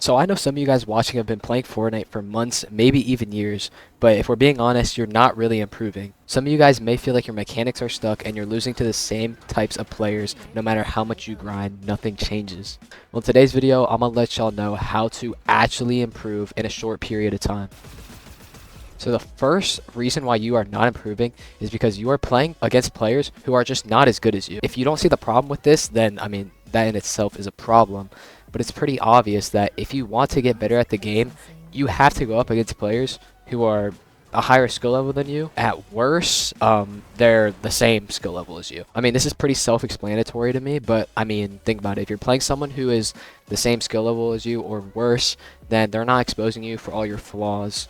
So I know some of you guys watching have been playing Fortnite for months, maybe even years, but if we're being honest, you're not really improving. Some of you guys may feel like your mechanics are stuck and you're losing to the same types of players. No matter how much you grind, nothing changes. Well, in today's video, I'm gonna let y'all know how to actually improve in a short period of time. So the first reason why you are not improving is because you are playing against players who are just not as good as you. If you don't see the problem with this, then I mean, that in itself is a problem. But it's pretty obvious that if you want to get better at the game, you have to go up against players who are a higher skill level than you. At worst, they're the same skill level as you. I mean, this is pretty self-explanatory to me, but I mean, think about it. If you're playing someone who is the same skill level as you or worse, then they're not exposing you for all your flaws.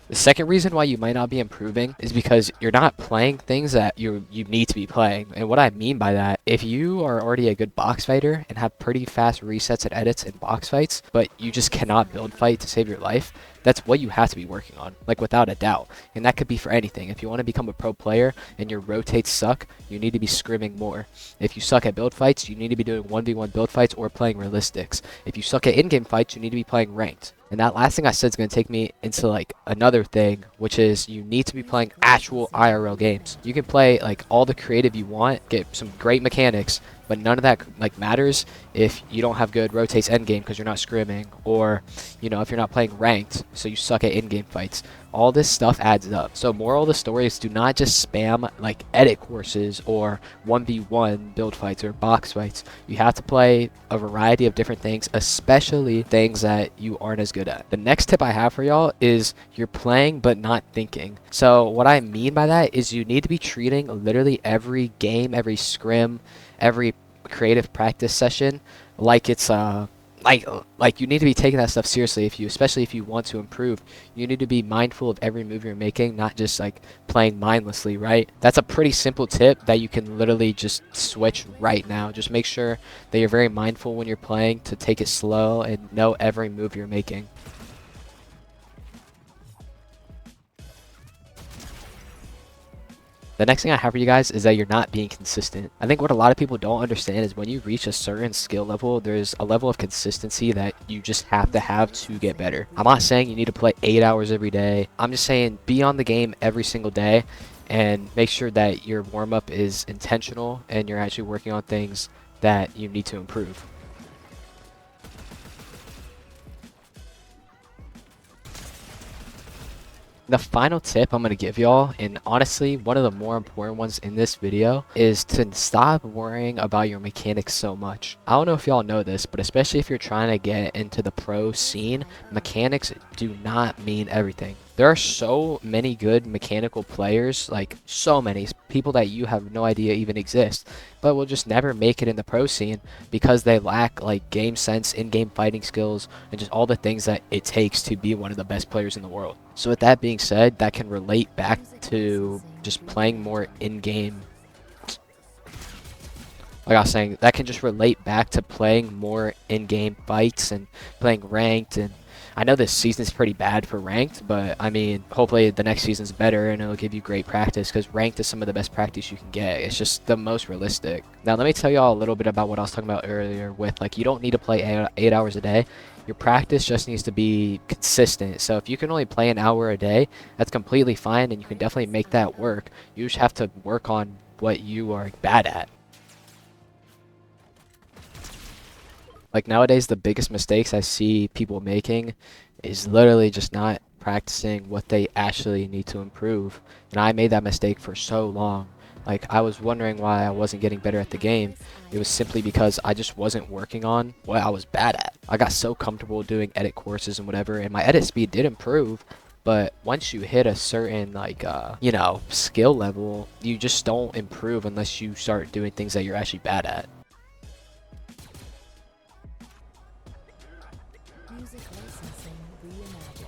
The second reason why you might not be improving is because you're not playing things that you need to be playing. And what I mean by that, if you are already a good box fighter and have pretty fast resets and edits in box fights, but you just cannot build fight to save your life, that's what you have to be working on, like without a doubt. And that could be for anything. If you want to become a pro player and your rotates suck, you need to be scrimming more. If you suck at build fights, you need to be doing 1v1 build fights or playing realistics. If you suck at in-game fights, you need to be playing ranked. And that last thing I said is going to take me into like another thing, which is you need to be playing actual IRL games. You can play like all the creative you want, get some great mechanics, but none of that like matters if you don't have good rotates endgame because you're not scrimming, or you know, if you're not playing ranked, so you suck at in-game fights. All this stuff adds up. So moral of the story is do not just spam like edit courses or 1v1 build fights or box fights. You have to play a variety of different things, especially things that you aren't as good at. The next tip I have for y'all is you're playing but not thinking. So what I mean by that is you need to be treating literally every game, every scrim, every creative practice session like it's like you need to be taking that stuff seriously. Especially if you want to improve, you need to be mindful of every move you're making, not just like playing mindlessly, right? That's a pretty simple tip that you can literally just switch right now. Just make sure that you're very mindful when you're playing, to take it slow and know every move you're making. The next thing I have for you guys is that you're not being consistent. I think what a lot of people don't understand is when you reach a certain skill level, there's a level of consistency that you just have to get better. I'm not saying you need to play 8 hours every day. I'm just saying be on the game every single day and make sure that your warm-up is intentional and you're actually working on things that you need to improve. The final tip I'm going to give y'all, and honestly one of the more important ones in this video, is to stop worrying about your mechanics so much. I don't know if y'all know this, but especially if you're trying to get into the pro scene, mechanics do not mean everything. There are so many good mechanical players, like so many people that you have no idea even exist, but will just never make it in the pro scene because they lack like game sense, in-game fighting skills, and just all the things that it takes to be one of the best players in the world. So with that being said, that can relate back to just playing more in-game. Like I was saying, that can just relate back to playing more in-game fights and playing ranked. And I know this season's pretty bad for ranked, but I mean, hopefully the next season's better and it'll give you great practice, because ranked is some of the best practice you can get. It's just the most realistic. Now let me tell y'all a little bit about what I was talking about earlier with like you don't need to play 8 hours a day. Your practice just needs to be consistent. So if you can only play an hour a day, that's completely fine and you can definitely make that work. You just have to work on what you are bad at. Like nowadays, the biggest mistakes I see people making is literally just not practicing what they actually need to improve. And I made that mistake for so long. Like I was wondering why I wasn't getting better at the game. It was simply because I just wasn't working on what I was bad at. I got so comfortable doing edit courses and whatever, and my edit speed did improve. But once you hit a certain like you know, skill level, you just don't improve unless you start doing things that you're actually bad at. Music licensing reimagined.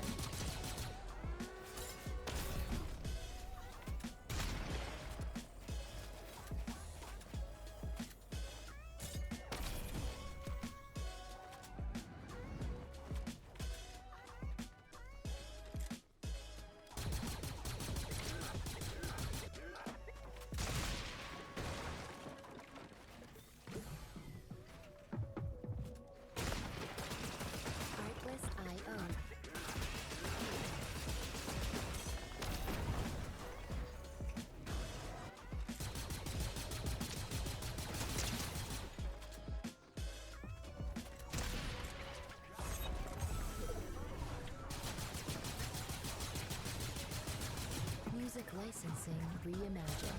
licensing reimagined.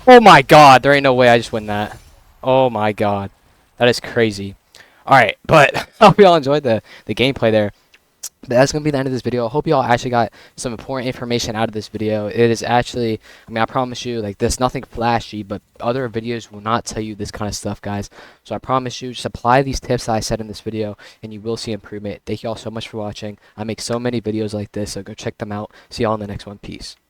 Oh my god, there ain't no way I just win that. Oh my god. That is crazy. Alright, but I hope y'all enjoyed the gameplay there. But that's going to be the end of this video. I hope y'all actually got some important information out of this video. It is actually, I mean, I promise you, like, this nothing flashy, but other videos will not tell you this kind of stuff, guys. So I promise you, just apply these tips that I said in this video, and you will see improvement. Thank you all so much for watching. I make so many videos like this, so go check them out. See y'all in the next one. Peace.